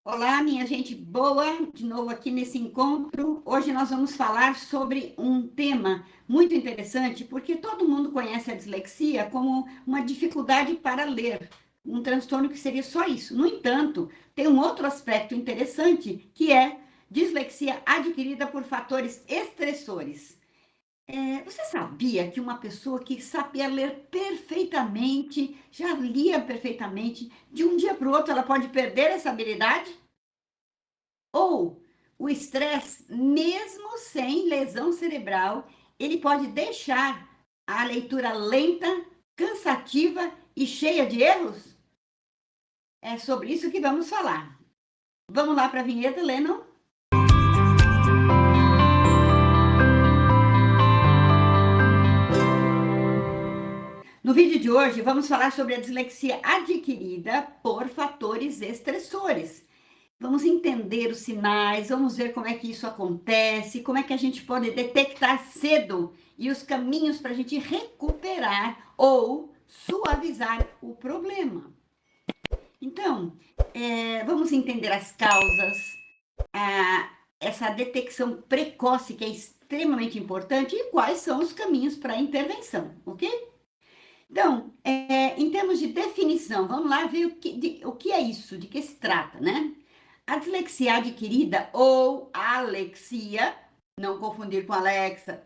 Olá, minha gente boa, de novo aqui nesse encontro. Hoje nós vamos falar sobre um tema muito interessante, porque todo mundo conhece a dislexia como uma dificuldade para ler, um transtorno que seria só isso. No entanto, tem um outro aspecto interessante, que é dislexia adquirida por fatores estressores. Você sabia que uma pessoa que sabia ler perfeitamente, já lia perfeitamente, de um dia para o outro ela pode perder essa habilidade? Ou o estresse, mesmo sem lesão cerebral, ele pode deixar a leitura lenta, cansativa e cheia de erros? É sobre isso que vamos falar. Vamos lá para a vinheta, Lennon? No vídeo de hoje, vamos falar sobre a dislexia adquirida por fatores estressores. Vamos entender os sinais, vamos ver como é que isso acontece, como é que a gente pode detectar cedo e os caminhos para a gente recuperar ou suavizar o problema. Então, vamos entender as causas, essa detecção precoce que é extremamente importante e quais são os caminhos para a intervenção, ok? Então, em termos de definição, vamos lá ver o que é isso, de que se trata, né? A dislexia adquirida ou alexia, não confundir com Alexa,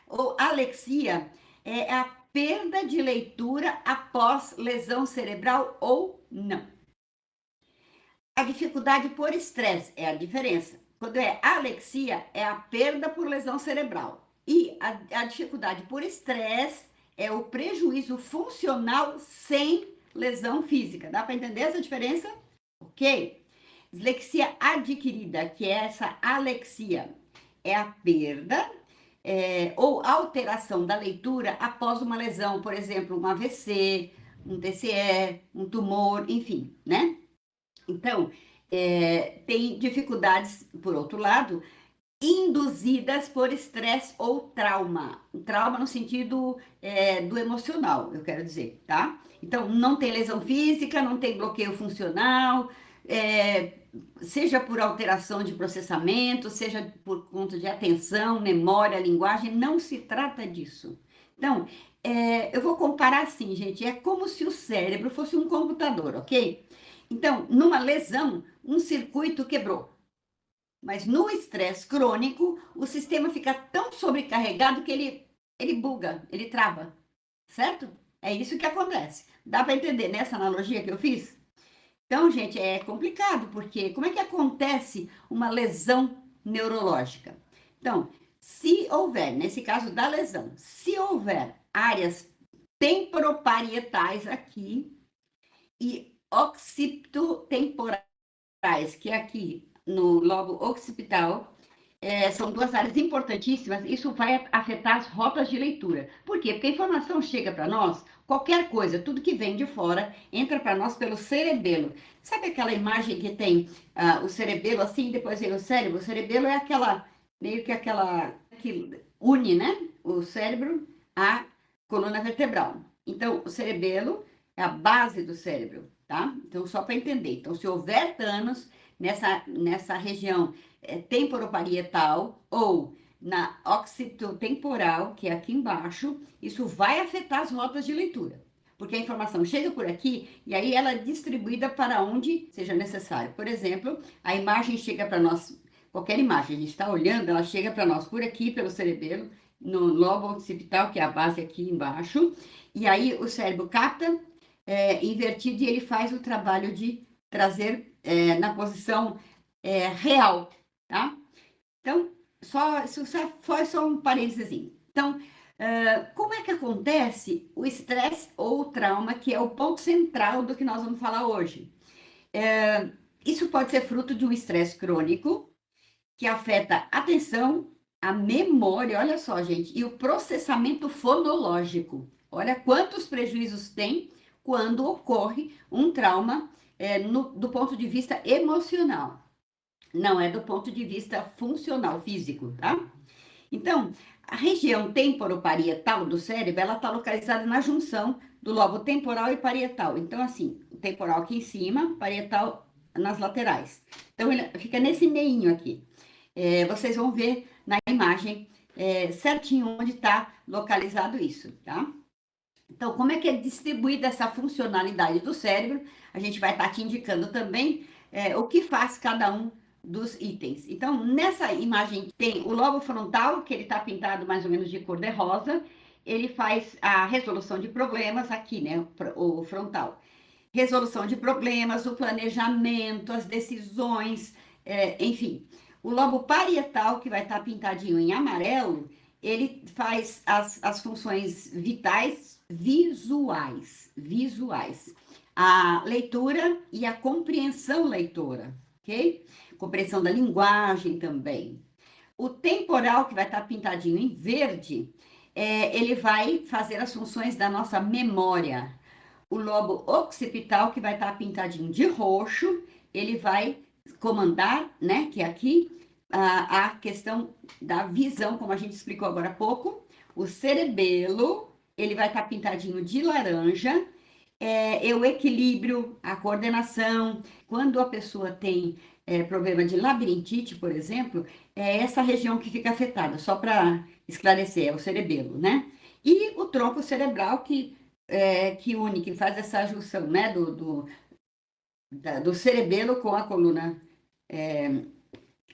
ou alexia é a perda de leitura após lesão cerebral ou não. A dificuldade por estresse é a diferença. Quando é alexia, é a perda por lesão cerebral. E a dificuldade por estresse é o prejuízo funcional sem lesão física. Dá para entender essa diferença? Ok? Dislexia adquirida, que é essa alexia, é a perda ou alteração da leitura após uma lesão, por exemplo, um AVC, um TCE, um tumor, enfim, né? Então, tem dificuldades, por outro lado, induzidas por estresse ou trauma. Trauma no sentido do emocional, eu quero dizer, tá? Então, não tem lesão física, não tem bloqueio funcional, é, seja por alteração de processamento, seja por conta de atenção, memória, linguagem, não se trata disso. Então, eu vou comparar assim, gente, é como se o cérebro fosse um computador, ok? Então, numa lesão, um circuito quebrou. Mas no estresse crônico, o sistema fica tão sobrecarregado que ele buga, ele trava, certo? É isso que acontece. Dá para entender nessa analogia que eu fiz? Então, gente, é complicado, porque como é que acontece uma lesão neurológica? Então, se houver, nesse caso da lesão, se houver áreas temporoparietais aqui e occipitotemporais, que é aqui no lobo occipital, são duas áreas importantíssimas. Isso vai afetar as rotas de leitura. Por quê? Porque a informação chega para nós, qualquer coisa, tudo que vem de fora, entra para nós pelo cerebelo. Sabe aquela imagem que tem o cerebelo assim, e depois vem o cérebro? O cerebelo é aquela, meio que aquela, que une, né? O cérebro à coluna vertebral. Então, o cerebelo é a base do cérebro, tá? Então, só para entender. Então, se houver danos nessa região temporoparietal ou na occipitotemporal, que é aqui embaixo, isso vai afetar as rotas de leitura. Porque a informação chega por aqui e aí ela é distribuída para onde seja necessário. Por exemplo, a imagem chega para nós, qualquer imagem, a gente está olhando, ela chega para nós por aqui, pelo cerebelo, no lobo occipital, que é a base aqui embaixo, e aí o cérebro capta invertido e ele faz o trabalho de trazer na posição real, tá? Então, isso foi só um parênteses. Então, como é que acontece o estresse ou o trauma, que é o ponto central do que nós vamos falar hoje? Isso pode ser fruto de um estresse crônico, que afeta a atenção, a memória, olha só, gente, e o processamento fonológico. Olha quantos prejuízos tem quando ocorre um trauma do ponto de vista emocional. Não é do ponto de vista funcional, físico, tá? Então, a região temporoparietal do cérebro, ela está localizada na junção do lobo temporal e parietal. Então, assim, o temporal aqui em cima, parietal nas laterais. Então, ele fica nesse meinho aqui. Vocês vão ver na imagem certinho onde está localizado isso, tá? Então, como é que é distribuída essa funcionalidade do cérebro? A gente vai estar te indicando também o que faz cada um dos itens. Então, nessa imagem tem o lobo frontal, que ele está pintado mais ou menos de cor de rosa. Ele faz a resolução de problemas aqui, né? O frontal. Resolução de problemas, o planejamento, as decisões, enfim. O lobo parietal, que vai estar pintadinho em amarelo, ele faz as funções vitais visuais. A leitura e a compreensão leitora, ok? Compreensão da linguagem também. O temporal, que vai estar pintadinho em verde, ele vai fazer as funções da nossa memória. O lobo occipital, que vai estar pintadinho de roxo, ele vai comandar, né, que é aqui, a questão da visão, como a gente explicou agora há pouco. O cerebelo, ele vai estar pintadinho de laranja, o equilíbrio, a coordenação. Quando a pessoa tem problema de labirintite, por exemplo, é essa região que fica afetada, só para esclarecer, é o cerebelo, né? E o tronco cerebral que une, que faz essa junção, né, do cerebelo com a coluna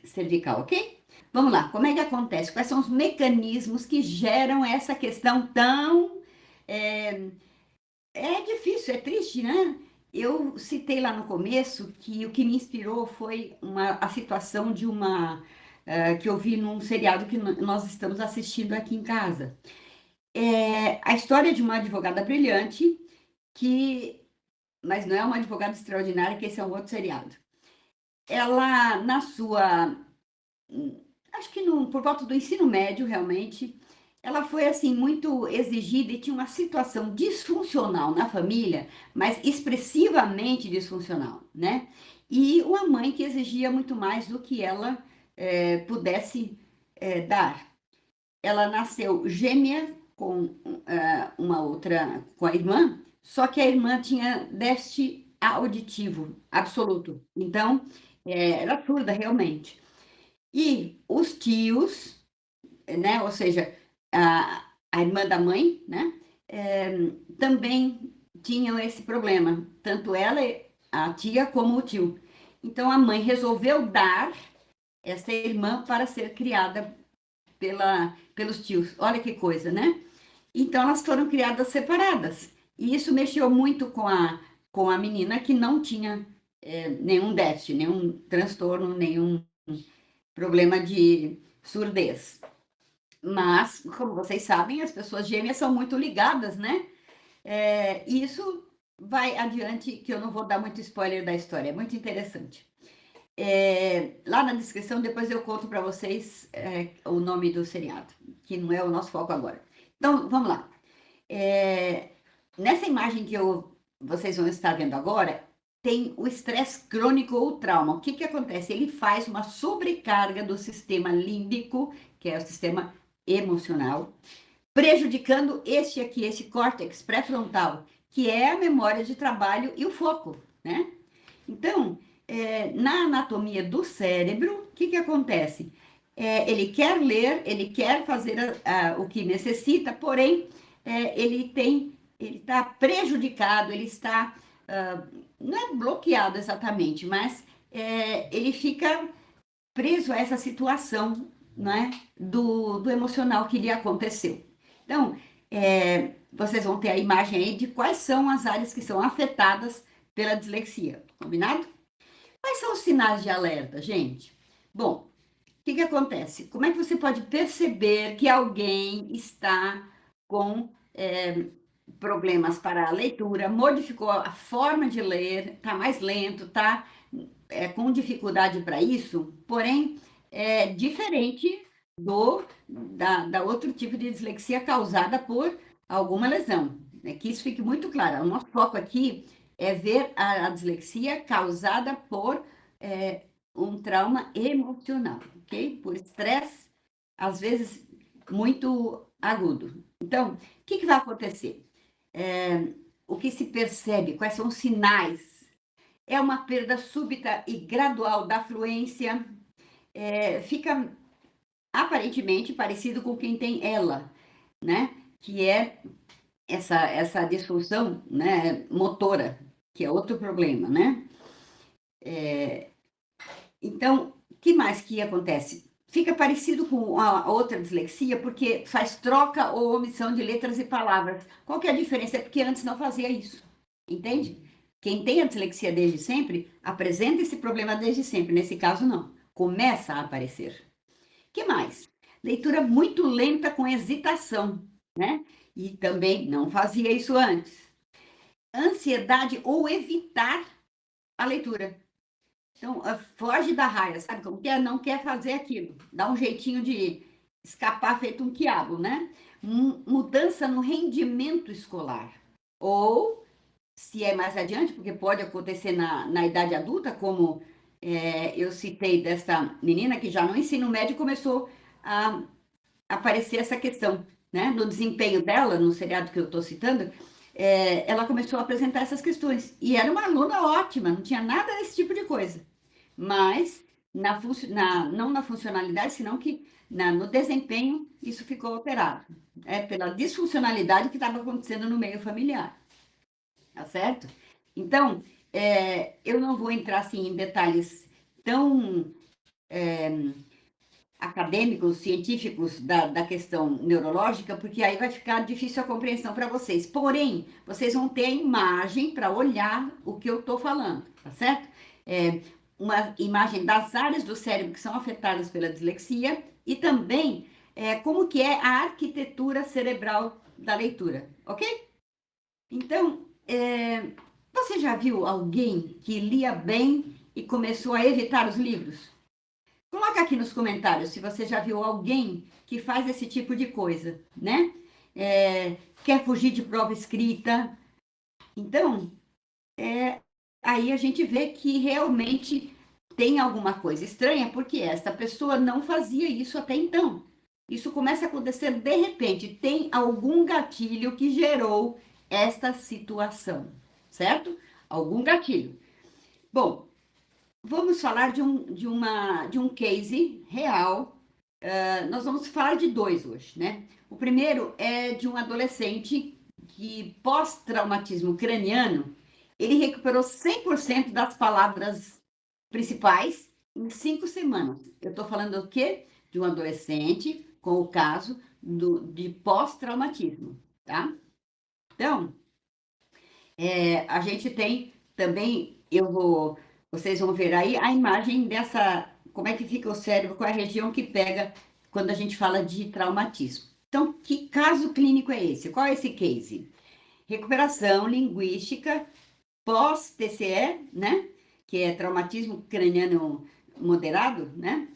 cervical, ok? Vamos lá, como é que acontece? Quais são os mecanismos que geram essa questão tão... É difícil, é triste, né? Eu citei lá no começo que o que me inspirou foi a situação de que eu vi num seriado que nós estamos assistindo aqui em casa. A história de uma advogada brilhante mas não é uma advogada extraordinária, que esse é um outro seriado. Ela, acho que por volta do ensino médio, realmente, ela foi, assim, muito exigida e tinha uma situação disfuncional na família, mas expressivamente disfuncional, né? E uma mãe que exigia muito mais do que ela pudesse dar. Ela nasceu gêmea com com a irmã, só que a irmã tinha déficit auditivo absoluto. Então, era surda realmente. E os tios, né, ou seja, a irmã da mãe, né, também tinham esse problema, tanto ela, a tia, como o tio. Então, a mãe resolveu dar essa irmã para ser criada pelos tios. Olha que coisa, né? Então, elas foram criadas separadas. E isso mexeu muito com a menina que não tinha nenhum déficit, nenhum transtorno, nenhum problema de surdez. Mas, como vocês sabem, as pessoas gêmeas são muito ligadas, né? E isso vai adiante, que eu não vou dar muito spoiler da história, é muito interessante. Lá na descrição, depois eu conto para vocês o nome do seriado, que não é o nosso foco agora. Então, vamos lá. Nessa imagem que vocês vão estar vendo agora, tem o estresse crônico ou o trauma. O que que acontece? Ele faz uma sobrecarga do sistema límbico, que é o sistema emocional, prejudicando esse córtex pré-frontal, que é a memória de trabalho e o foco, né? Então, na anatomia do cérebro, o que que acontece? Ele quer ler, ele quer fazer o que necessita, porém, ele está prejudicado, ele está, não é bloqueado exatamente, mas ele fica preso a essa situação, né, do emocional que lhe aconteceu. Então, vocês vão ter a imagem aí de quais são as áreas que são afetadas pela dislexia, combinado? Quais são os sinais de alerta, gente? Bom, o que que acontece? Como é que você pode perceber que alguém está com problemas para a leitura, modificou a forma de ler, está mais lento, está com dificuldade para isso, porém é diferente da outro tipo de dislexia causada por alguma lesão. Que isso fique muito claro. O nosso foco aqui é ver a dislexia causada por um trauma emocional, ok? Por estresse, às vezes muito agudo. Então, o que vai acontecer? O que se percebe? Quais são os sinais é uma perda súbita e gradual da fluência, fica aparentemente parecido com quem tem ELA, né? Que é essa disfunção, né, motora, que é outro problema, né? Então, o que mais que acontece? Fica parecido com a outra dislexia, porque faz troca ou omissão de letras e palavras. Qual que é a diferença? É porque antes não fazia isso, entende? Quem tem a dislexia desde sempre, apresenta esse problema desde sempre. Nesse caso, não. Começa a aparecer. O que mais? Leitura muito lenta com hesitação, né? E também não fazia isso antes. Ansiedade ou evitar a leitura. Então, foge da raia, sabe como que é? Não quer fazer aquilo. Dá um jeitinho de escapar feito um quiabo, né? Mudança no rendimento escolar. Ou, se é mais adiante, porque pode acontecer na idade adulta, como eu citei desta menina que já no ensino médio começou a aparecer essa questão, né? No desempenho dela, no seriado que eu estou citando, ela começou a apresentar essas questões. E era uma aluna ótima, não tinha nada desse tipo de coisa. Mas, não na funcionalidade, senão que no desempenho isso ficou alterado. É pela disfuncionalidade que estava acontecendo no meio familiar. Tá certo? Então, eu não vou entrar assim, em detalhes tão acadêmicos, científicos da questão neurológica, porque aí vai ficar difícil a compreensão para vocês. Porém, vocês vão ter a imagem para olhar o que eu estou falando, tá certo? Uma imagem das áreas do cérebro que são afetadas pela dislexia e também como que é a arquitetura cerebral da leitura, ok? Então, você já viu alguém que lia bem e começou a evitar os livros? Coloca aqui nos comentários se você já viu alguém que faz esse tipo de coisa, né? Quer fugir de prova escrita. Então, aí a gente vê que realmente tem alguma coisa estranha, porque essa pessoa não fazia isso até então. Isso começa a acontecer de repente. Tem algum gatilho que gerou esta situação, certo? Algum gatilho. Bom, vamos falar de um case real. Nós vamos falar de dois hoje, né? O primeiro é de um adolescente que, pós-traumatismo craniano, ele recuperou 100% das palavras principais em 5 semanas. Eu estou falando o quê? De um adolescente com o caso de pós-traumatismo, tá? Então, a gente tem também, vocês vão ver aí a imagem dessa, como é que fica o cérebro, qual é a região que pega quando a gente fala de traumatismo. Então, que caso clínico é esse? Qual é esse case? Recuperação linguística pós-TCE, né? Que é traumatismo craniano moderado, né?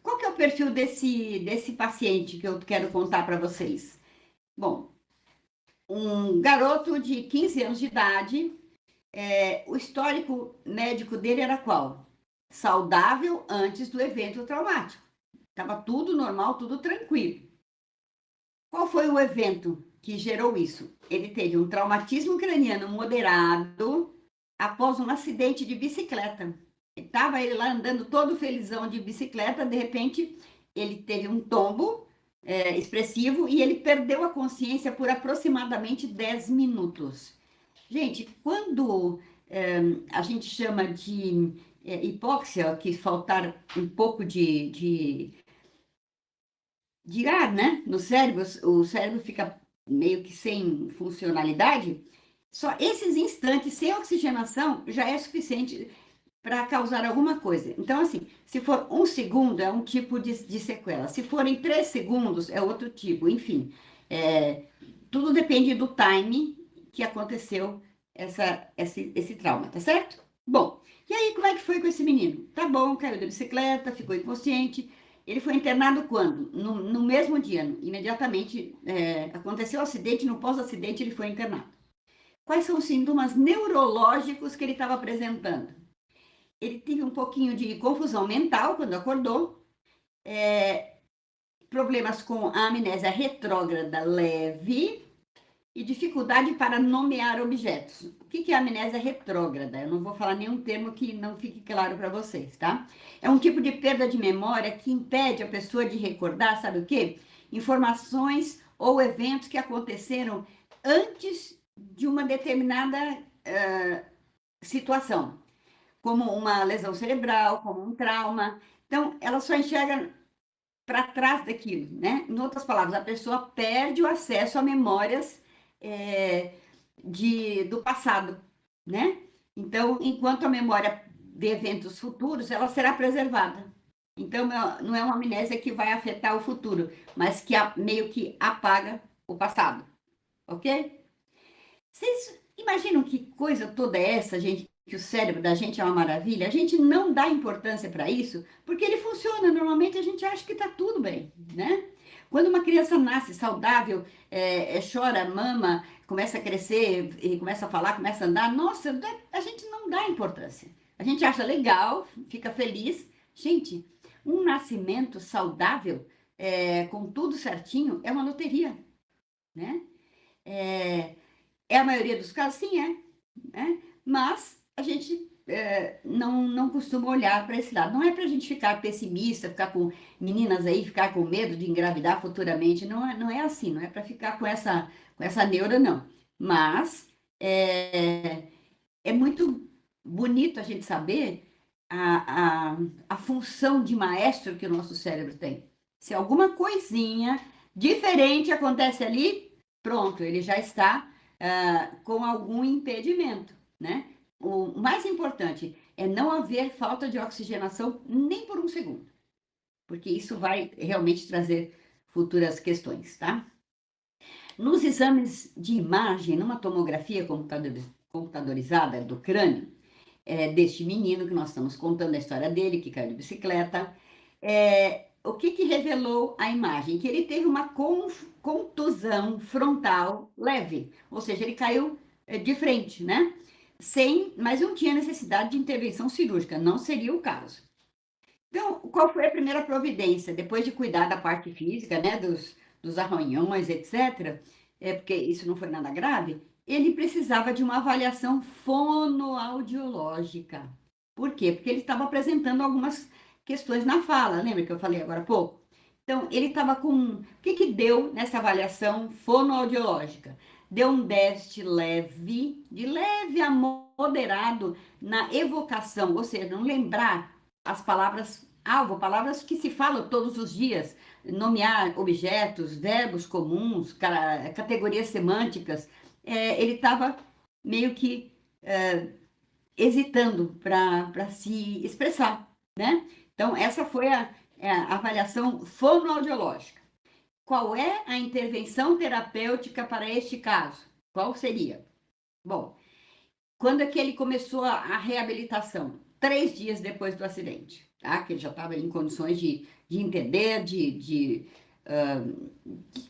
Qual que é o perfil desse paciente que eu quero contar para vocês? Bom, um garoto de 15 anos de idade, o histórico médico dele era qual? Saudável antes do evento traumático. Estava tudo normal, tudo tranquilo. Qual foi o evento que gerou isso? Ele teve um traumatismo craniano moderado após um acidente de bicicleta. Estava ele lá andando todo felizão de bicicleta, de repente ele teve um tombo expressivo e ele perdeu a consciência por aproximadamente 10 minutos. Gente, quando a gente chama de hipóxia, que faltar um pouco de ar, né, no cérebro, o cérebro fica meio que sem funcionalidade, só esses instantes sem oxigenação já é suficiente para causar alguma coisa. Então, assim, se for 1 segundo, é um tipo de sequela. Se forem 3 segundos, é outro tipo. Enfim, tudo depende do time que aconteceu esse trauma, tá certo? Bom, e aí como é que foi com esse menino? Tá bom, caiu da bicicleta, ficou inconsciente. Ele foi internado quando? No mesmo dia, imediatamente aconteceu o acidente, no pós-acidente ele foi internado. Quais são os sintomas neurológicos que ele estava apresentando? Ele teve um pouquinho de confusão mental quando acordou, problemas com a amnésia retrógrada leve, e dificuldade para nomear objetos. O que é a amnésia retrógrada? Eu não vou falar nenhum termo que não fique claro para vocês, tá? É um tipo de perda de memória que impede a pessoa de recordar, sabe o quê? Informações ou eventos que aconteceram antes de uma determinada situação, como uma lesão cerebral, como um trauma. Então, ela só enxerga para trás daquilo, né? Em outras palavras, a pessoa perde o acesso a memórias é, do passado, né? Então, enquanto a memória de eventos futuros, ela será preservada. Então, não é uma amnésia que vai afetar o futuro, mas que meio que apaga o passado, ok? Vocês imaginam que coisa toda é essa, gente? Que o cérebro da gente é uma maravilha? A gente não dá importância para isso, porque ele funciona. Normalmente a gente acha que está tudo bem, né? Quando uma criança nasce saudável, chora, mama, começa a crescer e começa a falar, começa a andar, nossa, a gente não dá importância. A gente acha legal, fica feliz. Gente, um nascimento saudável, com tudo certinho, é uma loteria, né? É, é a maioria dos casos? Sim, é. Né? Mas a gente não costuma olhar para esse lado. Não é para a gente ficar pessimista, ficar com meninas aí, ficar com medo de engravidar futuramente. Não é assim, não é para ficar com essa neura, não. Mas é muito bonito a gente saber a função de maestro que o nosso cérebro tem. Se alguma coisinha diferente acontece ali, pronto, ele já está com algum impedimento, né? O mais importante é não haver falta de oxigenação nem por um segundo, porque isso vai realmente trazer futuras questões, tá? Nos exames de imagem, numa tomografia computadorizada do crânio, deste menino que nós estamos contando a história dele, que caiu de bicicleta, o que revelou a imagem? Que ele teve uma contusão frontal leve, ou seja, ele caiu de frente, né? Mas não tinha necessidade de intervenção cirúrgica, não seria o caso. Então, qual foi a primeira providência? Depois de cuidar da parte física, né, dos arranhões, etc., porque isso não foi nada grave, ele precisava de uma avaliação fonoaudiológica. Por quê? Porque ele estava apresentando algumas questões na fala, lembra que eu falei agora há pouco? Então, ele estava com. O que deu nessa avaliação fonoaudiológica? Deu um déficit leve, de leve a moderado na evocação, ou seja, não lembrar as palavras-alvo, palavras que se falam todos os dias, nomear objetos, verbos comuns, categorias semânticas. Ele estava meio que hesitando para se expressar, né? Então, essa foi a avaliação fonoaudiológica. Qual é a intervenção terapêutica para este caso? Qual seria? Bom, quando é que ele começou a reabilitação? 3 dias depois do acidente, tá? Que ele já estava em condições de entender,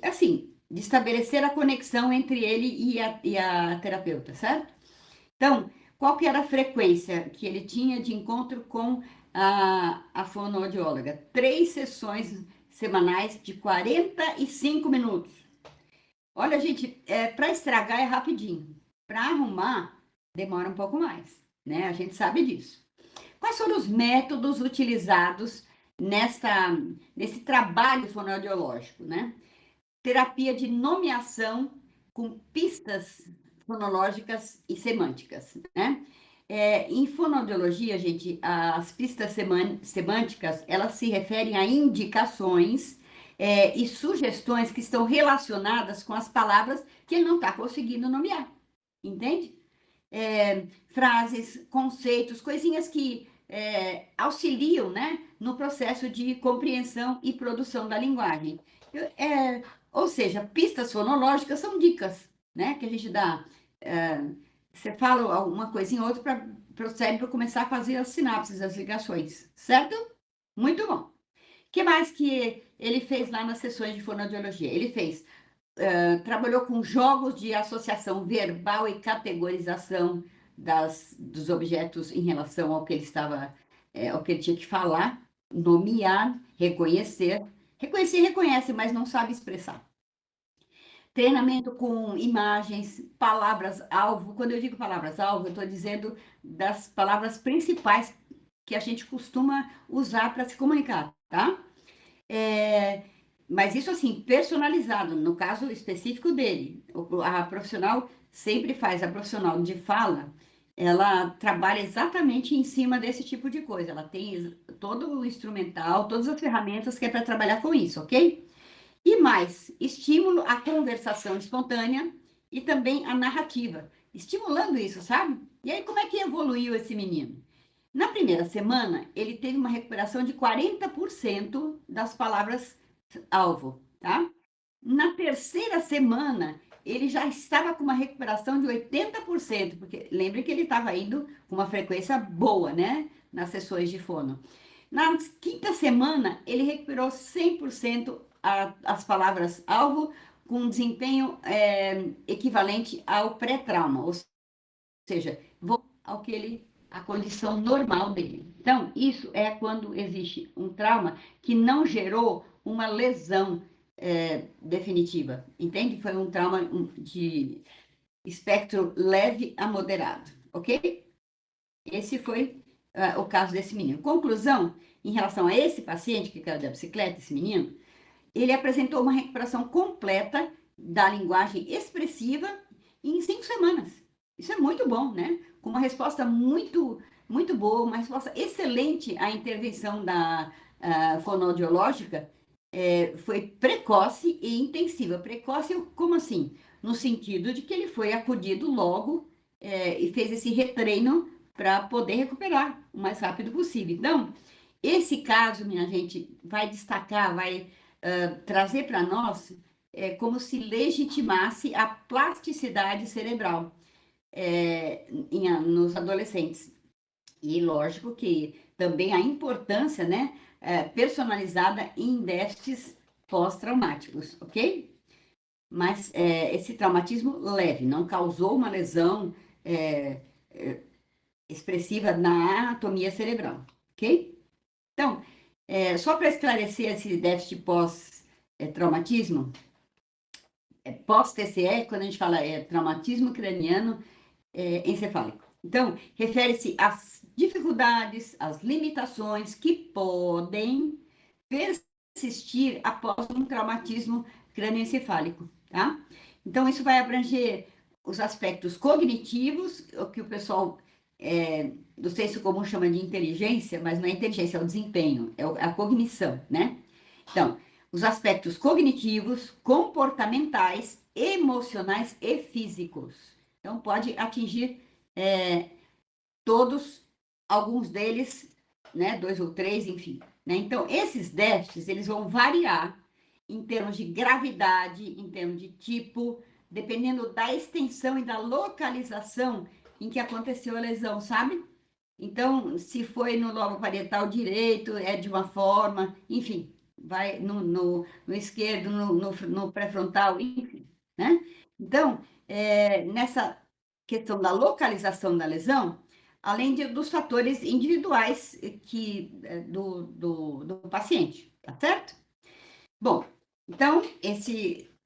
assim, de estabelecer a conexão entre ele e a terapeuta, certo? Então, qual que era a frequência que ele tinha de encontro com a fonoaudióloga? 3 sessões semanais de 45 minutos. Olha, gente, para estragar é rapidinho. Para arrumar, demora um pouco mais, né? A gente sabe disso. Quais foram os métodos utilizados nesse trabalho fonoaudiológico, né? Terapia de nomeação com pistas fonológicas e semânticas, né? Em fonoaudiologia, gente, as pistas semânticas, elas se referem a indicações e sugestões que estão relacionadas com as palavras que ele não está conseguindo nomear, entende? Frases, conceitos, coisinhas que auxiliam, né, no processo de compreensão e produção da linguagem. Ou seja, pistas fonológicas são dicas, né, que a gente dá. Você fala alguma coisinha ou outra para o cérebro começar a fazer as sinapses, as ligações, certo? Muito bom. O que mais que ele fez lá nas sessões de fonoaudiologia? Ele trabalhou com jogos de associação verbal e categorização dos objetos em relação ao que ele ao que ele tinha que falar, nomear, reconhecer. Reconhecer, reconhece, mas não sabe expressar. Treinamento com imagens, palavras-alvo. Quando eu digo palavras-alvo, eu estou dizendo das palavras principais que a gente costuma usar para se comunicar, tá? É, mas isso assim, personalizado, no caso específico dele. A profissional sempre faz, a profissional de fala, ela trabalha exatamente em cima desse tipo de coisa. Ela tem todo o instrumental, todas as ferramentas que é para trabalhar com isso, ok? E mais, estímulo à conversação espontânea e também à narrativa, estimulando isso, sabe? E aí, como é que evoluiu esse menino? Na primeira semana, ele teve uma recuperação de 40% das palavras-alvo, tá? Na terceira semana, ele já estava com uma recuperação de 80%, porque lembre que ele estava indo com uma frequência boa, né? Nas sessões de fono. Na quinta semana, ele recuperou 100% as palavras-alvo, com um desempenho equivalente ao pré-trauma, ou seja, ao que ele, a condição normal dele. Então, isso é quando existe um trauma que não gerou uma lesão definitiva, entende? Foi um trauma de espectro leve a moderado, ok? Esse foi o caso desse menino. Conclusão, em relação a esse paciente que caiu da bicicleta, esse menino, ele apresentou uma recuperação completa da linguagem expressiva em 5 semanas. Isso é muito bom, né? Com uma resposta muito boa, uma resposta excelente à intervenção da fonoaudiológica, foi precoce e intensiva. Precoce, como assim? No sentido de que ele foi acudido logo e fez esse retreino para poder recuperar o mais rápido possível. Então, esse caso, minha gente, vai destacar, vai trazer para nós como se legitimasse a plasticidade cerebral nos adolescentes. E lógico que também a importância, né, personalizada em déficits pós-traumáticos, ok? Mas esse traumatismo leve, não causou uma lesão expressiva na anatomia cerebral, ok? Então, só para esclarecer esse déficit pós-traumatismo, pós-TCE, quando a gente fala traumatismo craniano encefálico. Então, refere-se às dificuldades, às limitações que podem persistir após um traumatismo crânioencefálico, tá? Então, isso vai abranger os aspectos cognitivos, o que o pessoal do senso comum chama de inteligência, mas não é inteligência, é o desempenho, é a cognição, né? Então, os aspectos cognitivos, comportamentais, emocionais e físicos. Então, pode atingir todos, alguns deles, né, 2 ou 3, enfim. Né? Então, esses déficits, eles vão variar em termos de gravidade, em termos de tipo, dependendo da extensão e da localização em que aconteceu a lesão, sabe? Então, se foi no lobo parietal direito, é de uma forma, enfim, vai no esquerdo, no pré-frontal, enfim, né? Então, nessa questão da localização da lesão, além dos fatores individuais do paciente, tá certo? Bom, então,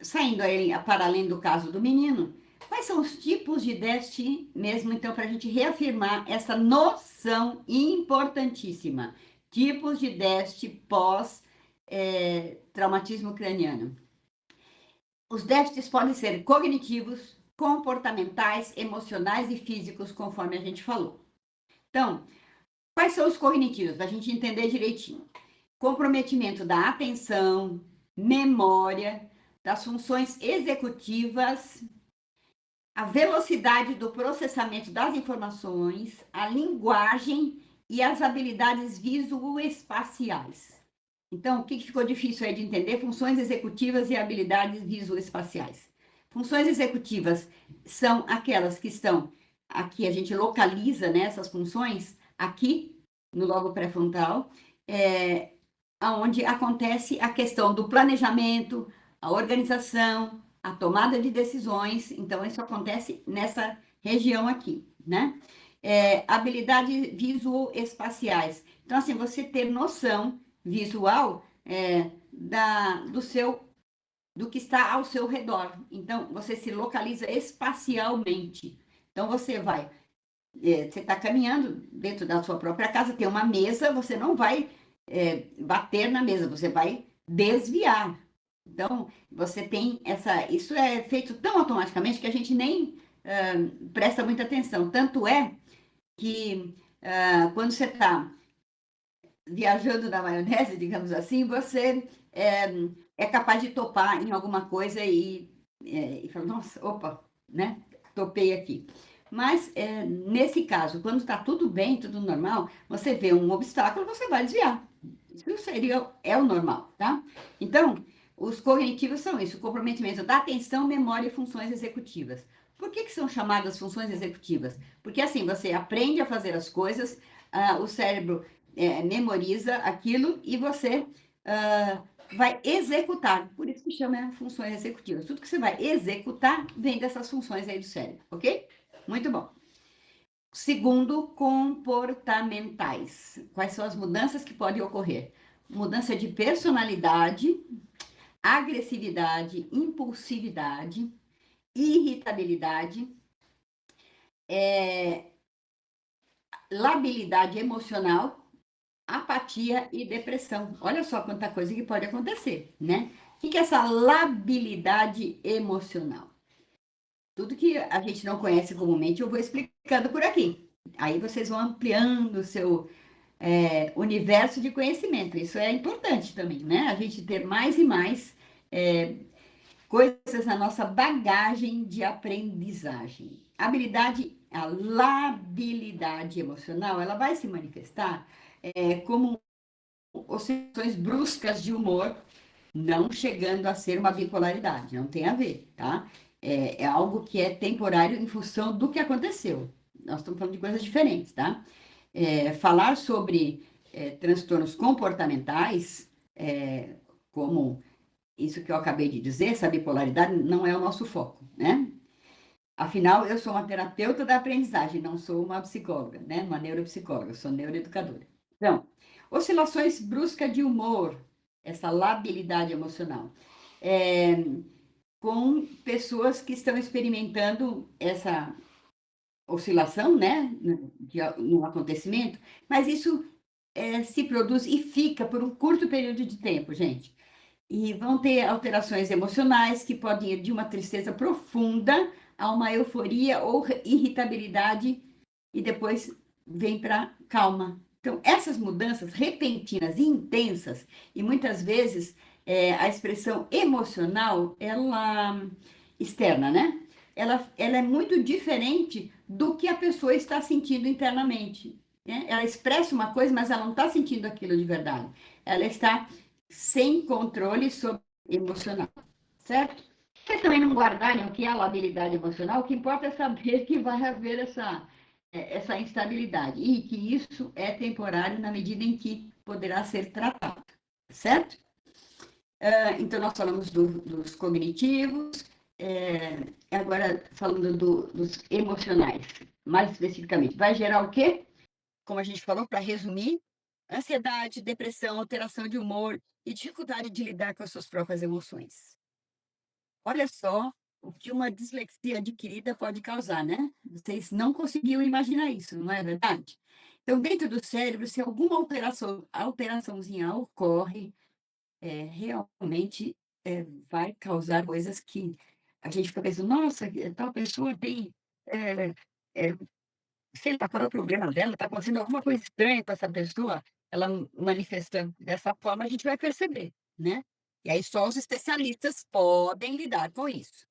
saindo aí para além do caso do menino, quais são os tipos de déficit mesmo, então, para a gente reafirmar essa noção importantíssima? Tipos de déficit pós-traumatismo craniano. Os déficits podem ser cognitivos, comportamentais, emocionais e físicos, conforme a gente falou. Então, quais são os cognitivos? Para a gente entender direitinho. Comprometimento da atenção, memória, das funções executivas, a velocidade do processamento das informações, a linguagem e as habilidades visoespaciais. Então, o que ficou difícil aí de entender? Funções executivas e habilidades visoespaciais. Funções executivas são aquelas que estão aqui, a gente localiza, né, essas funções aqui no lobo pré-frontal, onde acontece a questão do planejamento, a organização, a tomada de decisões. Então, isso acontece nessa região aqui, né? Habilidades visoespaciais. Então, assim, você ter noção visual do seu do que está ao seu redor. Então, você se localiza espacialmente. Então, você está caminhando dentro da sua própria casa, tem uma mesa, você não vai bater na mesa, você vai desviar. Então, você tem essa. Isso é feito tão automaticamente que a gente nem presta muita atenção. Tanto é que quando você está viajando na maionese, digamos assim, você é capaz de topar em alguma coisa e falar, nossa, opa, né? Topei aqui. Mas, nesse caso, quando está tudo bem, tudo normal, você vê um obstáculo, você vai desviar. Isso é o normal, tá? Então, os cognitivos são isso, o comprometimento da atenção, memória e funções executivas. Por que são chamadas funções executivas? Porque assim, você aprende a fazer as coisas, o cérebro memoriza aquilo e você vai executar. Por isso que chama funções executivas. Tudo que você vai executar vem dessas funções aí do cérebro, ok? Muito bom. Segundo, comportamentais. Quais são as mudanças que podem ocorrer? Mudança de personalidade, agressividade, impulsividade, irritabilidade, labilidade emocional, apatia e depressão. Olha só quanta coisa que pode acontecer, né? O que é essa labilidade emocional? Tudo que a gente não conhece comumente, eu vou explicando por aqui. Aí vocês vão ampliando o seu universo de conhecimento. Isso é importante também, né? A gente ter mais e mais coisas na nossa bagagem de aprendizagem. A labilidade emocional, ela vai se manifestar como oscilações bruscas de humor, não chegando a ser uma bipolaridade, não tem a ver, tá? É algo que é temporário em função do que aconteceu. Nós estamos falando de coisas diferentes, tá? Falar sobre transtornos comportamentais, como isso que eu acabei de dizer, essa bipolaridade, não é o nosso foco, né? Afinal, eu sou uma terapeuta da aprendizagem, não sou uma psicóloga, né? Uma neuropsicóloga, eu sou neuroeducadora. Então, oscilações bruscas de humor, essa labilidade emocional, é, com pessoas que estão experimentando essa oscilação, né, no acontecimento, mas isso se produz e fica por um curto período de tempo, gente. E vão ter alterações emocionais que podem ir de uma tristeza profunda a uma euforia ou irritabilidade e depois vem para calma. Então, essas mudanças repentinas e intensas, e muitas vezes a expressão emocional, ela externa, né? Ela é muito diferente do que a pessoa está sentindo internamente. Né? Ela expressa uma coisa, mas ela não está sentindo aquilo de verdade. Ela está sem controle sobre o emocional, certo? Vocês também não guardarem o que é a labilidade emocional, o que importa é saber que vai haver essa instabilidade e que isso é temporário na medida em que poderá ser tratado, certo? Então, nós falamos dos cognitivos, agora falando dos emocionais, mais especificamente. Vai gerar o quê? Como a gente falou, para resumir, ansiedade, depressão, alteração de humor e dificuldade de lidar com as suas próprias emoções. Olha só o que uma dislexia adquirida pode causar, né? Vocês não conseguiam imaginar isso, não é verdade? Então, dentro do cérebro, se alguma alteraçãozinha ocorre, realmente vai causar coisas que a gente fica pensando, nossa, tal pessoa tem, é, é, sei lá qual é o problema dela, está acontecendo alguma coisa estranha com essa pessoa, ela manifestando dessa forma, a gente vai perceber, né? E aí só os especialistas podem lidar com isso.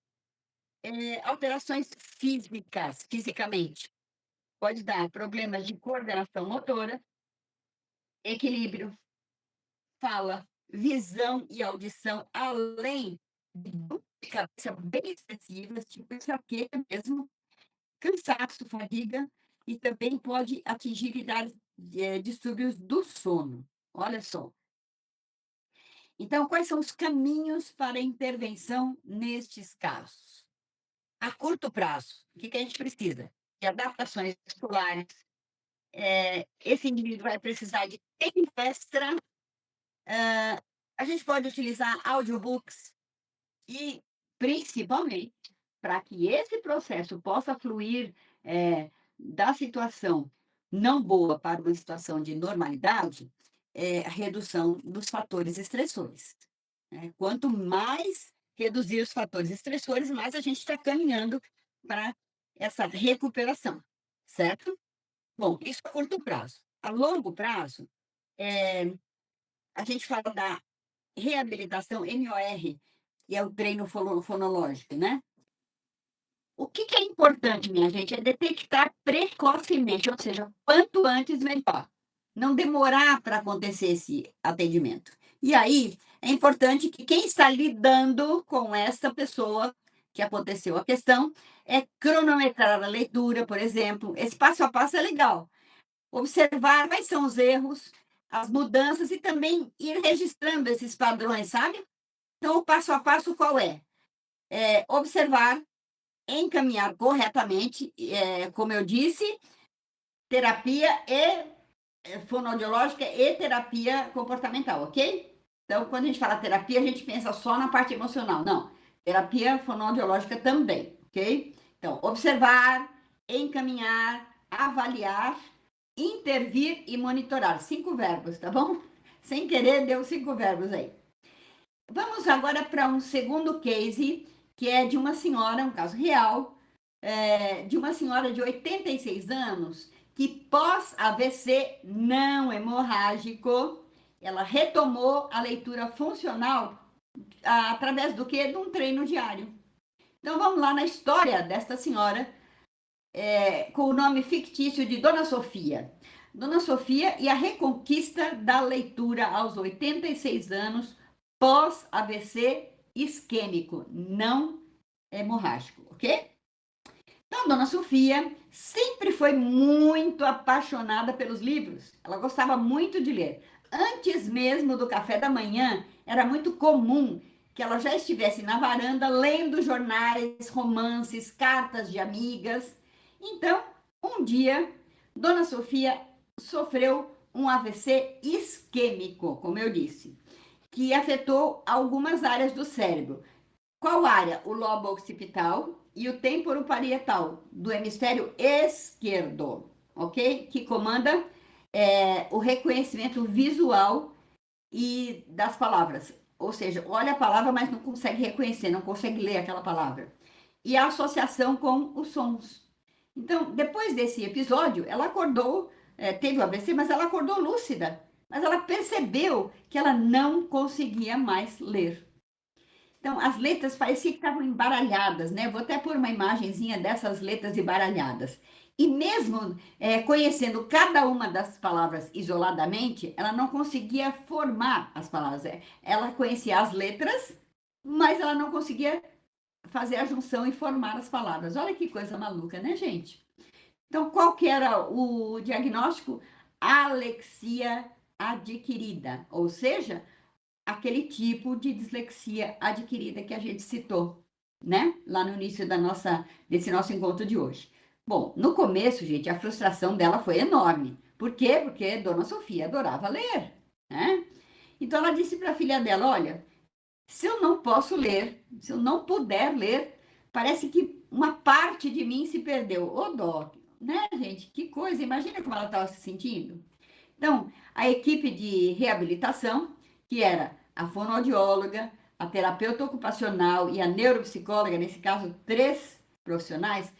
Alterações físicas, fisicamente, pode dar problemas de coordenação motora, equilíbrio, fala, visão e audição, além de dor de cabeça bem excessivas, tipo enxaqueca mesmo, cansaço, fadiga, e também pode atingir e dar distúrbios do sono. Olha só. Então, quais são os caminhos para a intervenção nestes casos? A curto prazo, o que a gente precisa? De adaptações escolares. Esse indivíduo vai precisar de tempo extra. A gente pode utilizar audiobooks, E, principalmente, para que esse processo possa fluir, da situação não boa para uma situação de normalidade, a redução dos fatores estressores, né. Quanto mais reduzir os fatores estressores, mais a gente está caminhando para essa recuperação, certo? Bom, isso a curto prazo. A longo prazo, eh, a gente fala da reabilitação MOR, que é o treino fonológico, né. O que que é importante, minha gente, é detectar precocemente, ou seja, quanto antes melhor. Não demorar para acontecer esse atendimento. E aí, é importante que quem está lidando com essa pessoa que aconteceu a questão, é cronometrar a leitura, por exemplo. Esse passo a passo é legal. Observar quais são os erros, as mudanças e também ir registrando esses padrões, sabe? Então, o passo a passo qual é? Observar, encaminhar corretamente, como eu disse, terapia e fonoaudiológica e terapia comportamental, ok? Então, quando a gente fala terapia, a gente pensa só na parte emocional. Não, terapia fonoaudiológica também, ok? Então, observar, encaminhar, avaliar, intervir e monitorar. 5 verbos, tá bom? Sem querer, deu 5 verbos aí. Vamos agora para um segundo case, que é de uma senhora, um caso real, de uma senhora de 86 anos, que pós-AVC não hemorrágico, ela retomou a leitura funcional através do quê? De um treino diário. Então vamos lá na história desta senhora, com o nome fictício de Dona Sofia. Dona Sofia e a reconquista da leitura aos 86 anos, pós-AVC isquêmico, não hemorrágico, ok? Então, Dona Sofia sempre foi muito apaixonada pelos livros. Ela gostava muito de ler. Antes mesmo do café da manhã, era muito comum que ela já estivesse na varanda lendo jornais, romances, cartas de amigas. Então, um dia, Dona Sofia sofreu um AVC isquêmico, como eu disse, que afetou algumas áreas do cérebro. Qual área? O lobo occipital e o têmporo parietal do hemisfério esquerdo, ok? Que comanda o reconhecimento visual e das palavras. Ou seja, olha a palavra, mas não consegue reconhecer, não consegue ler aquela palavra. E a associação com os sons. Então, depois desse episódio, ela acordou, teve o AVC, mas ela acordou lúcida. Mas ela percebeu que ela não conseguia mais ler. Então, as letras pareciam que estavam embaralhadas, né? Vou até pôr uma imagenzinha dessas letras embaralhadas. E mesmo conhecendo cada uma das palavras isoladamente, ela não conseguia formar as palavras. Ela conhecia as letras, mas ela não conseguia fazer a junção e formar as palavras. Olha que coisa maluca, né, gente? Então, qual que era o diagnóstico? Alexia adquirida, ou seja, aquele tipo de dislexia adquirida que a gente citou, né? Lá no início desse nosso encontro de hoje. Bom, no começo, gente, a frustração dela foi enorme. Por quê? Porque Dona Sofia adorava ler, né? Então ela disse para a filha dela: olha, se eu não posso ler, se eu não puder ler, parece que uma parte de mim se perdeu. Ô, dó, né, gente? Que coisa, imagina como ela estava se sentindo. Então, a equipe de reabilitação, que era a fonoaudióloga, a terapeuta ocupacional e a neuropsicóloga, nesse caso, 3 profissionais,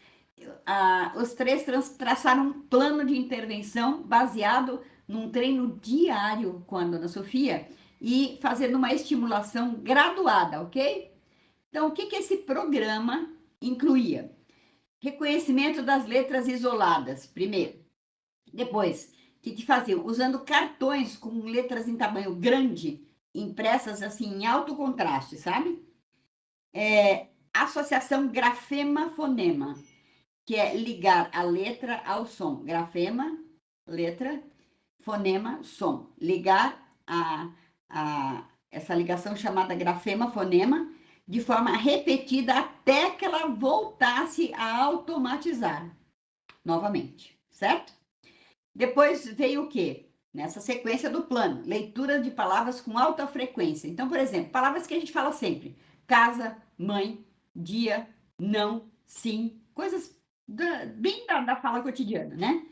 os 3 traçaram um plano de intervenção baseado num treino diário com a dona Sofia e fazendo uma estimulação graduada, ok? Então, o que esse programa incluía? Reconhecimento das letras isoladas, primeiro. Depois, o que faziam? Usando cartões com letras em tamanho grande, impressas assim em alto contraste, sabe? Associação grafema-fonema, que é ligar a letra ao som. Grafema, letra, fonema, som. Ligar essa ligação chamada grafema-fonema de forma repetida até que ela voltasse a automatizar novamente, certo? Depois veio o quê? Nessa sequência do plano, leitura de palavras com alta frequência. Então, por exemplo, palavras que a gente fala sempre. casa, mãe, dia, não, sim, coisas bem da fala cotidiana, né?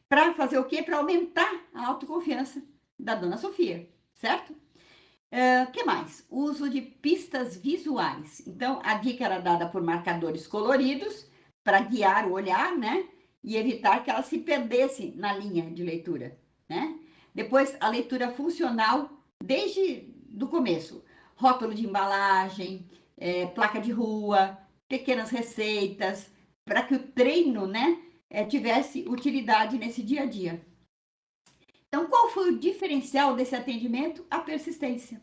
Para fazer o quê? Para aumentar a autoconfiança da dona Sofia, certo? Que mais? Uso de pistas visuais. Então, a dica era dada por marcadores coloridos para guiar o olhar, né? E evitar que ela se perdesse na linha de leitura, né? Depois, a leitura funcional desde do começo. Rótulo de embalagem, placa de rua, pequenas receitas, para que o treino, né, tivesse utilidade nesse dia a dia. Então, qual foi o diferencial desse atendimento? A persistência.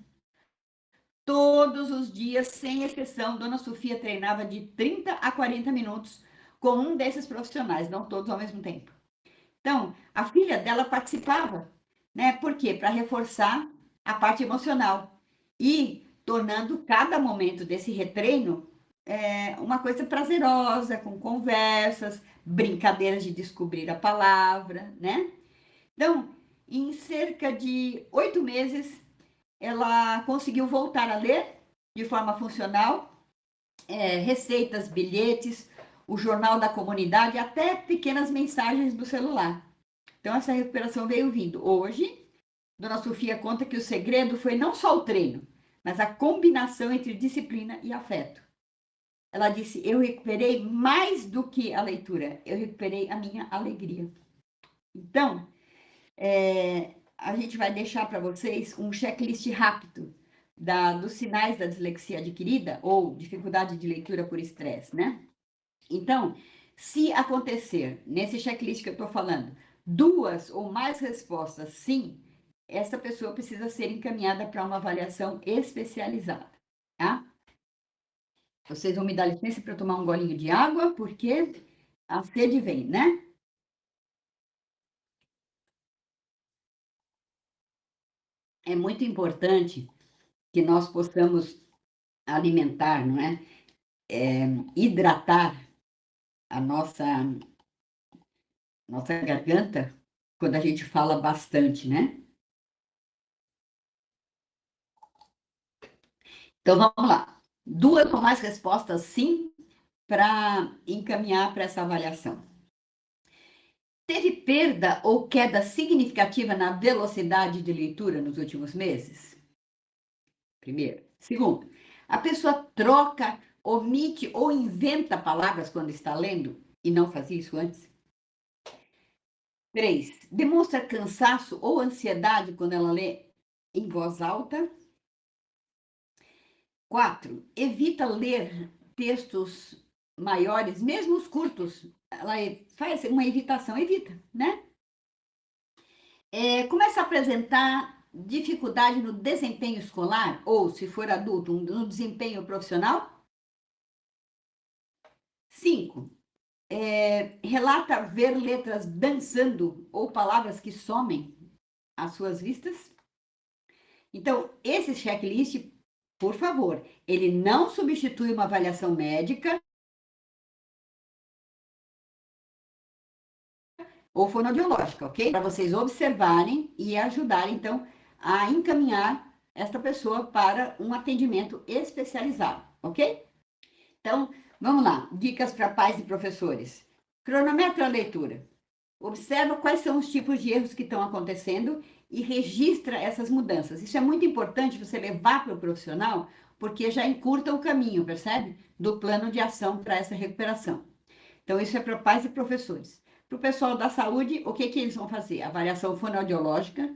Todos os dias, sem exceção, Dona Sofia treinava de 30 a 40 minutos com um desses profissionais, não todos ao mesmo tempo. Então, a filha dela participava, né? Por quê? Para reforçar a parte emocional e tornando cada momento desse retreino uma coisa prazerosa, com conversas, brincadeiras de descobrir a palavra, né? Então, em cerca de 8 meses, ela conseguiu voltar a ler de forma funcional, receitas, bilhetes, o jornal da comunidade, até pequenas mensagens do celular. Então, essa recuperação veio vindo. Hoje, Dona Sofia conta que o segredo foi não só o treino, mas a combinação entre disciplina e afeto. Ela disse: eu recuperei mais do que a leitura, eu recuperei a minha alegria. Então, a gente vai deixar para vocês um checklist rápido dos sinais da dislexia adquirida ou dificuldade de leitura por estresse, né? Então, se acontecer, nesse checklist que eu estou falando, 2 ou mais respostas sim, essa pessoa precisa ser encaminhada para uma avaliação especializada, tá? Vocês vão me dar licença para eu tomar um golinho de água, porque a sede vem, né? É muito importante que nós possamos alimentar, não é? Hidratar a nossa garganta quando a gente fala bastante, né? Então vamos lá. 2 ou mais respostas sim para encaminhar para essa avaliação. Teve perda ou queda significativa na velocidade de leitura nos últimos meses? Primeiro. Segundo, a pessoa troca, omite ou inventa palavras quando está lendo e não fazia isso antes? 3. Demonstra cansaço ou ansiedade quando ela lê em voz alta? 4. Evita ler textos maiores, mesmo os curtos. Ela faz uma evitação, evita, né? Começa a apresentar dificuldade no desempenho escolar, ou, se for adulto, no desempenho profissional? 5. Relata ver letras dançando ou palavras que somem às suas vistas? Então, esse checklist, por favor, ele não substitui uma avaliação médica ou fonoaudiológica, ok? Para vocês observarem e ajudarem, então, a encaminhar esta pessoa para um atendimento especializado, ok? Então, vamos lá. Dicas para pais e professores. Cronometra a leitura. Observa quais são os tipos de erros que estão acontecendo e registra essas mudanças. Isso é muito importante você levar para o profissional, porque já encurta o caminho, percebe? Do plano de ação para essa recuperação. Então, isso é para pais e professores. Para o pessoal da saúde, o que eles vão fazer? Avaliação fonoaudiológica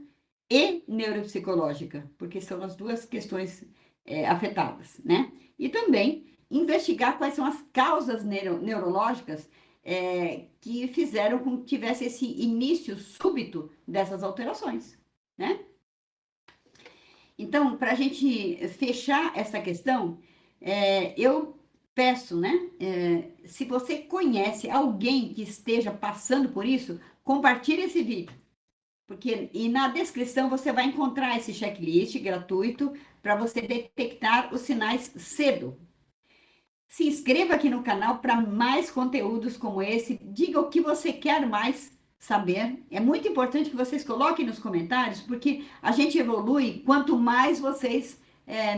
e neuropsicológica, porque são as 2 questões afetadas, né? E também investigar quais são as causas neurológicas que fizeram com que tivesse esse início súbito dessas alterações, né? Então, para a gente fechar essa questão, eu peço, né? Se você conhece alguém que esteja passando por isso, compartilhe esse vídeo. E na descrição você vai encontrar esse checklist gratuito para você detectar os sinais cedo. Se inscreva aqui no canal para mais conteúdos como esse. Diga o que você quer mais saber. É muito importante que vocês coloquem nos comentários, porque a gente evolui quanto mais vocês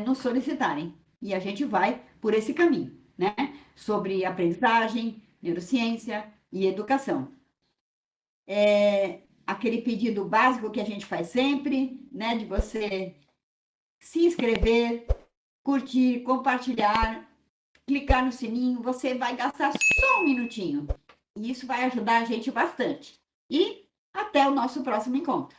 nos solicitarem. E a gente vai por esse caminho, né? Sobre aprendizagem, neurociência e educação. Aquele pedido básico que a gente faz sempre, né? De você se inscrever, curtir, compartilhar, clicar no sininho, você vai gastar só um minutinho. E isso vai ajudar a gente bastante. E até o nosso próximo encontro.